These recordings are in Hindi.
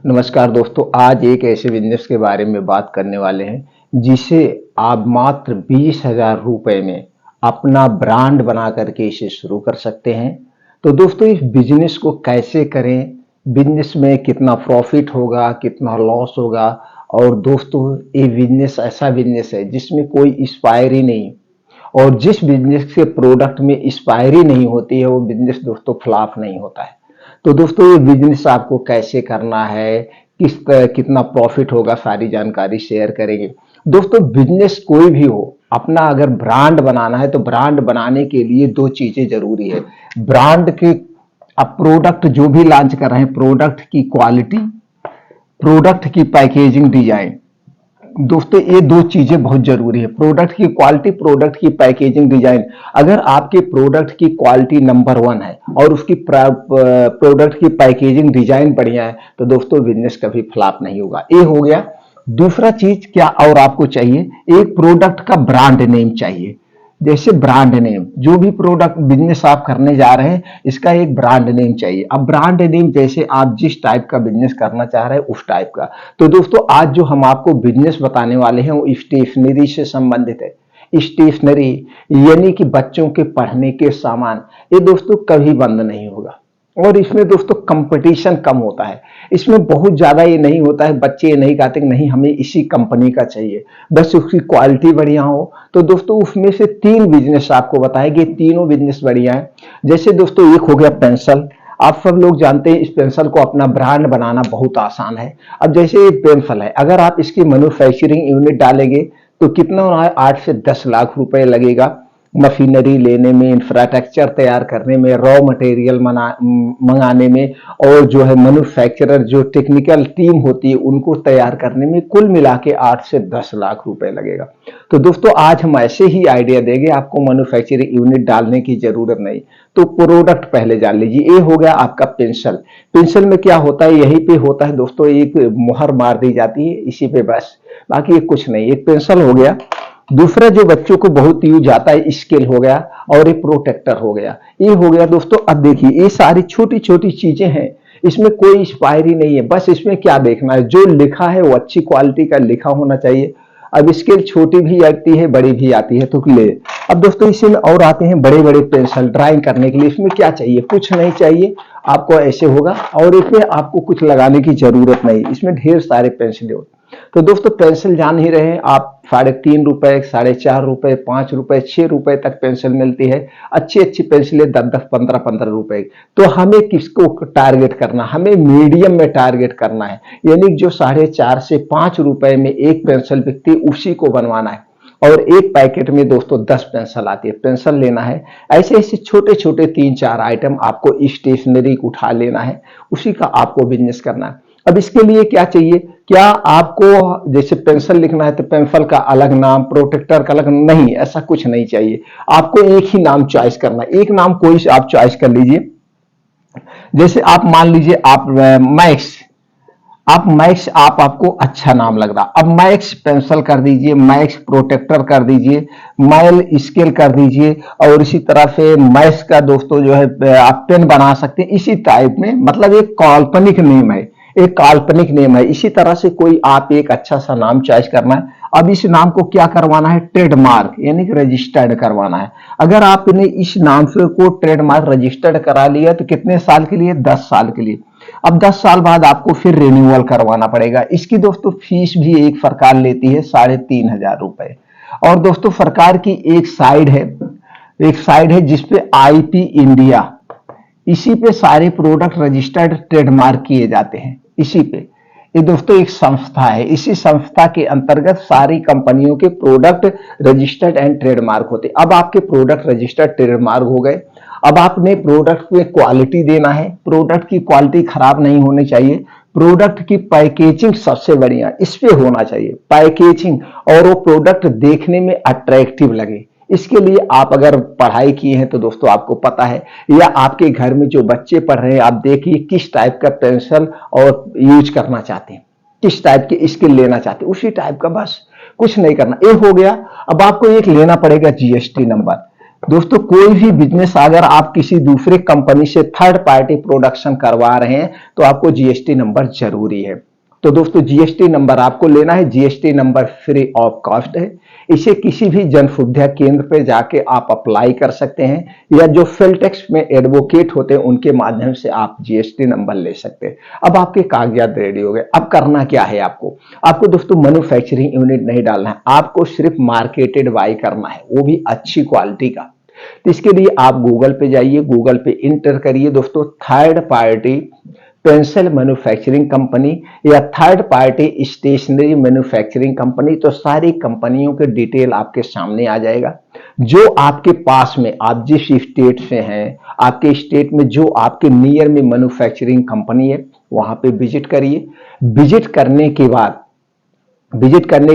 नमस्कार दोस्तों, आज एक ऐसे बिजनेस के बारे में बात करने वाले हैं जिसे आप मात्र 20,000 रुपए में अपना ब्रांड बना करके इसे शुरू कर सकते हैं। तो दोस्तों, इस बिजनेस को कैसे करें, बिजनेस में कितना प्रॉफिट होगा, कितना लॉस होगा। और दोस्तों, ये बिजनेस ऐसा बिजनेस है जिसमें कोई एक्सपायरी नहीं, और जिस बिजनेस के प्रोडक्ट में एक्सपायरी नहीं होती है वो बिजनेस दोस्तों फ्लॉप नहीं होता है। तो दोस्तों, ये बिजनेस आपको कैसे करना है, कितना प्रॉफिट होगा, सारी जानकारी शेयर करेंगे। दोस्तों, बिजनेस कोई भी हो, अपना अगर ब्रांड बनाना है तो ब्रांड बनाने के लिए दो चीजें जरूरी है। ब्रांड के, अब प्रोडक्ट जो भी लॉन्च कर रहे हैं, प्रोडक्ट की क्वालिटी, प्रोडक्ट की पैकेजिंग डिजाइन। दोस्तों, ये दो चीजें बहुत जरूरी है, प्रोडक्ट की क्वालिटी, प्रोडक्ट की पैकेजिंग डिजाइन। अगर आपके प्रोडक्ट की क्वालिटी नंबर 1 है और उसकी प्रोडक्ट की पैकेजिंग डिजाइन बढ़िया है तो दोस्तों बिजनेस कभी फ्लॉप नहीं होगा। ये हो गया। दूसरा चीज क्या और आपको चाहिए, एक प्रोडक्ट का ब्रांड नेम चाहिए। जैसे ब्रांड नेम, जो भी प्रोडक्ट बिजनेस आप करने जा रहे हैं इसका एक ब्रांड नेम चाहिए। अब ब्रांड नेम जैसे आप जिस टाइप का बिजनेस करना चाह रहे हैं उस टाइप का। तो दोस्तों, आज जो हम आपको बिजनेस बताने वाले हैं वो स्टेशनरी से संबंधित है। स्टेशनरी यानी कि बच्चों के पढ़ने के सामान, ये दोस्तों कभी बंद नहीं होगा। और इसमें दोस्तों कंपटीशन कम होता है, इसमें बहुत ज्यादा ये नहीं होता है। बच्चे ये नहीं कहते कि नहीं हमें इसी कंपनी का चाहिए, बस उसकी क्वालिटी बढ़िया हो। तो दोस्तों, उसमें से 3 बिजनेस आपको बताएंगे, तीनों बिजनेस बढ़िया है। जैसे दोस्तों, एक हो गया पेंसिल। आप सब लोग जानते हैं इस पेंसिल को अपना ब्रांड बनाना बहुत आसान है। अब जैसे ये पेंसिल है, अगर आप इसकी मैन्युफैक्चरिंग यूनिट डालेंगे तो कितना होना है, 8 से 10 लाख रुपए लगेगा मशीनरी लेने में, इंफ्रास्ट्रक्चर तैयार करने में, रॉ मटेरियल मंगाने में, और जो है मैन्युफैक्चरर जो टेक्निकल टीम होती है उनको तैयार करने में, कुल मिला के 8 से 10 लाख रुपए लगेगा। तो दोस्तों, आज हम ऐसे ही आइडिया देंगे, आपको मैन्युफैक्चरिंग यूनिट डालने की जरूरत नहीं। तो प्रोडक्ट पहले जान लीजिए। ये हो गया आपका पेंसिल। पेंसिल में क्या होता है, यहीं पे होता है दोस्तों, एक मुहर मार दी जाती है इसी पे, बस बाकी कुछ नहीं। एक पेंसिल हो गया। दूसरा जो बच्चों को बहुत यूज आता है, स्केल हो गया, और एक प्रोटेक्टर हो गया। ये हो गया दोस्तों। अब देखिए, ये सारी छोटी छोटी चीजें हैं, इसमें कोई एक्सपायरी नहीं है। बस इसमें क्या देखना है, जो लिखा है वो अच्छी क्वालिटी का लिखा होना चाहिए। अब स्केल छोटी भी आती है, बड़ी भी आती है, तो ले। अब दोस्तों, इसी में और आते हैं बड़े बड़े पेंसिल ड्राइंग करने के लिए। इसमें क्या चाहिए, कुछ नहीं चाहिए आपको, ऐसे होगा। और इसमें आपको कुछ लगाने की जरूरत नहीं, इसमें ढेर सारे पेंसिल होते। तो दोस्तों, पेंसिल जान ही रहे हैं आप, 3.5 रुपए, 4.5 रुपए, 5 रुपए, 6 रुपए तक पेंसिल मिलती है। अच्छी अच्छी पेंसिलें 10-10, 15-15 रुपए। तो हमें किसको टारगेट करना, हमें मीडियम में टारगेट करना है, यानी जो 4.5 से 5 रुपए में एक पेंसिल बिकती है उसी को बनवाना है। और एक पैकेट में दोस्तों 10 पेंसिल आती है, पेंसिल लेना है। ऐसे ऐसे छोटे छोटे 3-4 आइटम आपको स्टेशनरी उठा लेना है, उसी का आपको बिजनेस करना है। अब इसके लिए क्या चाहिए, क्या आपको जैसे पेंसिल लिखना है तो पेंसिल का अलग नाम, प्रोटेक्टर का अलग नहीं, ऐसा कुछ नहीं चाहिए। आपको एक ही नाम चॉइस करना है, एक नाम कोई आप चॉइस कर लीजिए। जैसे आप मान लीजिए आप मैक्स, आप आपको अच्छा नाम लग रहा, अब मैक्स पेंसिल कर दीजिए, मैक्स प्रोटेक्टर कर दीजिए, मैल स्केल कर दीजिए। और इसी तरह से मैक्स का दोस्तों जो है आप पेन बना सकते हैं, इसी टाइप में। मतलब एक काल्पनिक नेम है, एक काल्पनिक नेम है। इसी तरह से कोई आप एक अच्छा सा नाम चॉइस करना है। अब इस नाम को क्या करवाना है, ट्रेडमार्क यानी कि रजिस्टर्ड करवाना है। अगर आपने इस नाम से को ट्रेडमार्क रजिस्टर्ड करा लिया तो कितने साल के लिए, 10 साल के लिए। अब 10 साल बाद आपको फिर रिन्यूअल करवाना पड़ेगा। इसकी दोस्तों फीस भी एक सरकार लेती है 3,500 रुपए। और दोस्तों, सरकार की एक साइड है, जिसपे आईपी इंडिया, इसी पे सारे प्रोडक्ट रजिस्टर्ड ट्रेडमार्क किए जाते हैं। इसी पे ये दोस्तों एक संस्था है, इसी संस्था के अंतर्गत सारी कंपनियों के प्रोडक्ट रजिस्टर्ड एंड ट्रेडमार्क होते। अब आपके प्रोडक्ट रजिस्टर्ड ट्रेडमार्क हो गए। अब आपने प्रोडक्ट में क्वालिटी देना है, प्रोडक्ट की क्वालिटी खराब नहीं होनी चाहिए। प्रोडक्ट की पैकेजिंग सबसे बढ़िया इस पे होना चाहिए, पैकेजिंग, और वो प्रोडक्ट देखने में अट्रैक्टिव लगे। इसके लिए आप अगर पढ़ाई किए हैं तो दोस्तों आपको पता है, या आपके घर में जो बच्चे पढ़ रहे हैं, आप देखिए किस टाइप का पेंसिल और यूज करना चाहते हैं, किस टाइप के स्किल लेना चाहते हैं, उसी टाइप का, बस कुछ नहीं करना। ये हो गया। अब आपको एक लेना पड़ेगा जीएसटी नंबर। दोस्तों कोई भी बिजनेस अगर आप किसी दूसरे कंपनी से थर्ड पार्टी प्रोडक्शन करवा रहे हैं तो आपको जीएसटी नंबर जरूरी है। तो दोस्तों जीएसटी नंबर आपको लेना है। GST number free of cost है। इसे किसी भी जन सुविधा केंद्र पे जाके आप अप्लाई कर सकते हैं या जो सेल टैक्स में एडवोकेट होते हैं उनके माध्यम से आप जीएसटी नंबर ले सकते हैं। अब आपके कागजात रेडी हो गए। अब करना क्या है आपको? आपको दोस्तों मैन्युफैक्चरिंग यूनिट नहीं डालना है, आपको सिर्फ मार्केटेड बाई करना है, वो भी अच्छी क्वालिटी का। तो इसके लिए आप गूगल पे जाइए, गूगल पे इंटर करिए दोस्तों third party pencil manufacturing company या third party stationery manufacturing company, तो सारी कंपनियों के डिटेल आपके सामने आ जाएगा। जो आपके पास में, आप जिस स्टेट से हैं, आपके स्टेट में जो आपके नियर में मैन्युफैक्चरिंग कंपनी है वहां पे विजिट करिए। विजिट करने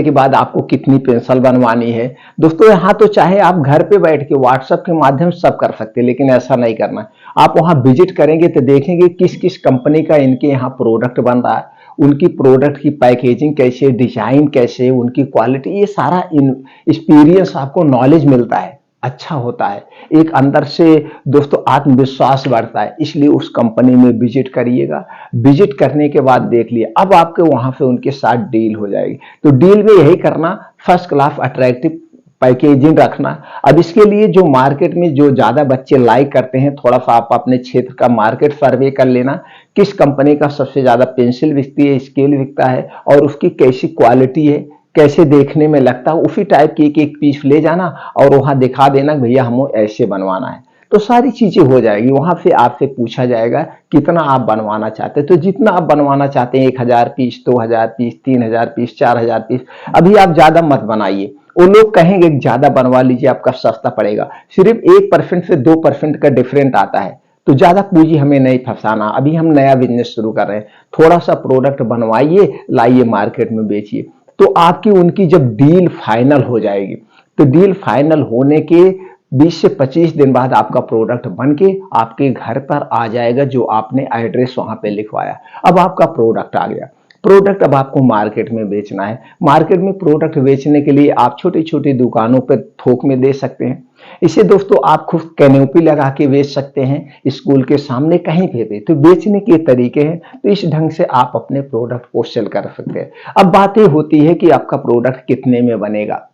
के बाद आपको कितनी पेंसिल बनवानी है दोस्तों, यहाँ तो चाहे आप घर पे बैठ के व्हाट्सएप के माध्यम से सब कर सकते हैं, लेकिन ऐसा नहीं करना है। आप वहां विजिट करेंगे तो देखेंगे किस किस कंपनी का इनके यहाँ प्रोडक्ट बन रहा है, उनकी प्रोडक्ट की पैकेजिंग कैसे, डिजाइन कैसे, उनकी क्वालिटी, ये सारा एक्सपीरियंस आपको नॉलेज मिलता है, अच्छा होता है। एक अंदर से दोस्तों आत्मविश्वास बढ़ता है, इसलिए उस कंपनी में विजिट करिएगा। विजिट करने के बाद देख लिए अब आपके वहां पे उनके साथ डील हो जाएगी। तो डील में यही करना, फर्स्ट क्लास अट्रैक्टिव पैकेजिंग रखना। अब इसके लिए जो मार्केट में जो ज्यादा बच्चे लाइक करते हैं, थोड़ा सा आप अपने क्षेत्र का मार्केट सर्वे कर लेना, किस कंपनी का सबसे ज्यादा पेंसिल बिकती है, स्केल बिकता है और उसकी कैसी क्वालिटी है, कैसे देखने में लगता है, उसी टाइप की एक एक पीस ले जाना और वहां दिखा देना भैया हमें ऐसे बनवाना है। तो सारी चीजें हो जाएगी। वहां से आपसे पूछा जाएगा कितना आप बनवाना चाहते हैं, तो जितना आप बनवाना चाहते हैं, 1000 पीस, 2000 पीस, 3000 पीस, 4000 पीस, अभी आप ज्यादा मत बनाइए। वो लोग कहेंगे ज्यादा बनवा लीजिए, आपका सस्ता पड़ेगा। सिर्फ 1% से 2% का डिफरेंट आता है। तो ज्यादा पूंजी हमें नहीं फंसाना, अभी हम नया बिजनेस शुरू कर रहे हैं। थोड़ा सा प्रोडक्ट बनवाइए, लाइए मार्केट में बेचिए। तो आपकी उनकी जब डील फाइनल हो जाएगी, तो डील फाइनल होने के 20 से 25 दिन बाद आपका प्रोडक्ट बन के आपके घर पर आ जाएगा, जो आपने एड्रेस वहां पे लिखवाया। अब आपका प्रोडक्ट आ गया। प्रोडक्ट अब आपको मार्केट में बेचना है। मार्केट में प्रोडक्ट बेचने के लिए आप छोटी छोटी दुकानों पर थोक में दे सकते हैं। इसे दोस्तों आप खुद कैनोपी लगा के बेच सकते हैं, स्कूल के सामने कहीं पे भी। तो बेचने के तरीके हैं, तो इस ढंग से आप अपने प्रोडक्ट को सेल कर सकते हैं। अब बातें होती है कि आपका प्रोडक्ट कितने में बनेगा,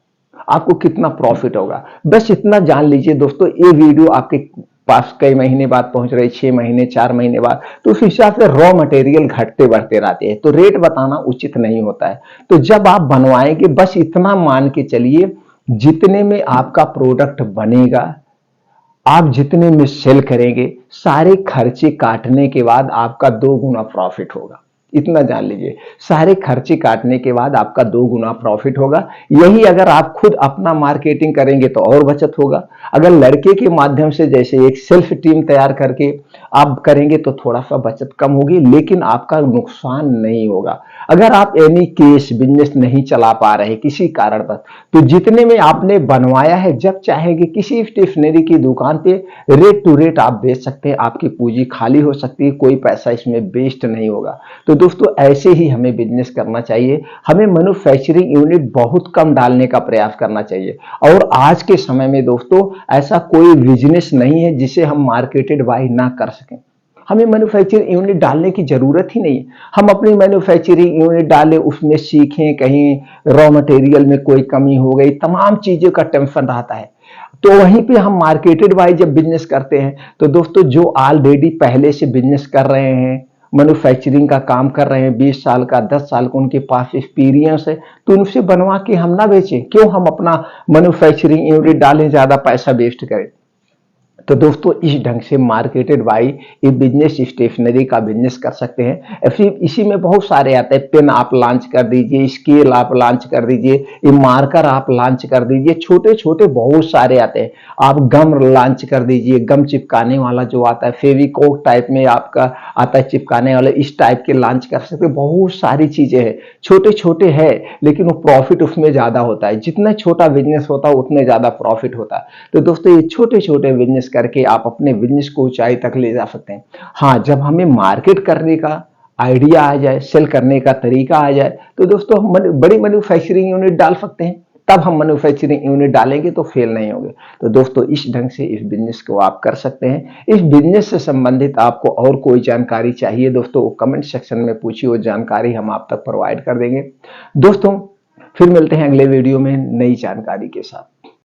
आपको कितना प्रॉफिट होगा। बस इतना जान लीजिए दोस्तों, ये वीडियो आपके पास कई महीने बाद पहुंच रही, 6 महीने 4 महीने बाद, तो उस हिसाब से रॉ मटेरियल घटते बढ़ते रहते हैं, तो रेट बताना उचित नहीं होता है। तो जब आप बनवाएंगे बस इतना मान के चलिए, जितने में आपका प्रोडक्ट बनेगा, आप जितने में सेल करेंगे, सारे खर्चे काटने के बाद आपका 2 गुना प्रॉफिट होगा। इतना जान लीजिए, सारे खर्चे काटने के बाद आपका 2 गुना प्रॉफिट होगा। यही अगर आप खुद अपना मार्केटिंग करेंगे तो और बचत होगा। अगर लड़के के माध्यम से जैसे एक सेल्फ टीम तैयार करके आप करेंगे तो थोड़ा सा बचत कम होगी, लेकिन आपका नुकसान नहीं होगा। अगर आप एनी केस बिजनेस नहीं चला पा रहे किसी कारण पर, तो जितने में आपने बनवाया है, जब चाहेंगे किसी स्टेशनरी की दुकान पे रेट टू रेट आप बेच सकते हैं। आपकी पूंजी खाली हो सकती है, कोई पैसा इसमें वेस्ट नहीं होगा। तो दोस्तों ऐसे ही हमें बिजनेस करना चाहिए। हमें मैन्युफैक्चरिंग यूनिट बहुत कम डालने का प्रयास करना चाहिए। और आज के समय में दोस्तों ऐसा कोई बिजनेस नहीं है जिसे हम मार्केटेड बाय ना कर सकें। हमें मैन्युफैक्चरिंग यूनिट डालने की जरूरत ही नहीं है। हम अपनी मैन्युफैक्चरिंग यूनिट डालें, उसमें सीखें, कहीं रॉ मटेरियल में कोई कमी हो गई, तमाम चीजों का टेंशन रहता है। तो वहीं पे हम मार्केटेड वाइज जब बिजनेस करते हैं, तो दोस्तों जो ऑलरेडी पहले से बिजनेस कर रहे हैं, मैन्युफैक्चरिंग का काम कर रहे हैं, 20 साल का 10 साल का उनके पास एक्सपीरियंस है, तो उनसे बनवा के हम ना बेचें? क्यों हम अपना मैन्युफैक्चरिंग यूनिट डालें, ज्यादा पैसा वेस्ट करें? तो दोस्तों इस ढंग से मार्केटेड बाई ये बिजनेस स्टेशनरी का बिजनेस कर सकते हैं। फिर इसी में बहुत सारे आते हैं। पेन आप लॉन्च कर दीजिए, स्केल आप लॉन्च कर दीजिए, ये मार्कर आप लॉन्च कर दीजिए, छोटे छोटे बहुत सारे आते हैं। आप गम लॉन्च कर दीजिए, गम चिपकाने वाला जो आता है, फेविकोक टाइप में आपका आता है चिपकाने वाला, इस टाइप के लॉन्च कर सकते हैं। बहुत सारी चीजें हैं, छोटे छोटे है, लेकिन वो प्रॉफिट उसमें ज्यादा होता है। जितना छोटा बिजनेस होता है उतने ज्यादा प्रॉफिट होता है। तो दोस्तों ये छोटे छोटे बिजनेस करके आप अपने बिजनेस को ऊंचाई तक ले जा सकते हैं। हाँ, जब हमें मार्केट करने का आइडिया आ जाए, सेल करने का तरीका आ जाए, तो दोस्तों हम बड़ी मैन्युफैक्चरिंग यूनिट डाल सकते हैं। तब हम मैन्युफैक्चरिंग यूनिट डालेंगे तो फेल नहीं होंगे। तो दोस्तों इस ढंग से इस बिजनेस को आप कर सकते हैं। इस बिजनेस से संबंधित आपको और कोई जानकारी चाहिए दोस्तों, कमेंट सेक्शन में पूछिए, वो जानकारी हम आप तक प्रोवाइड कर देंगे। दोस्तों फिर मिलते हैं अगले वीडियो में नई जानकारी के साथ।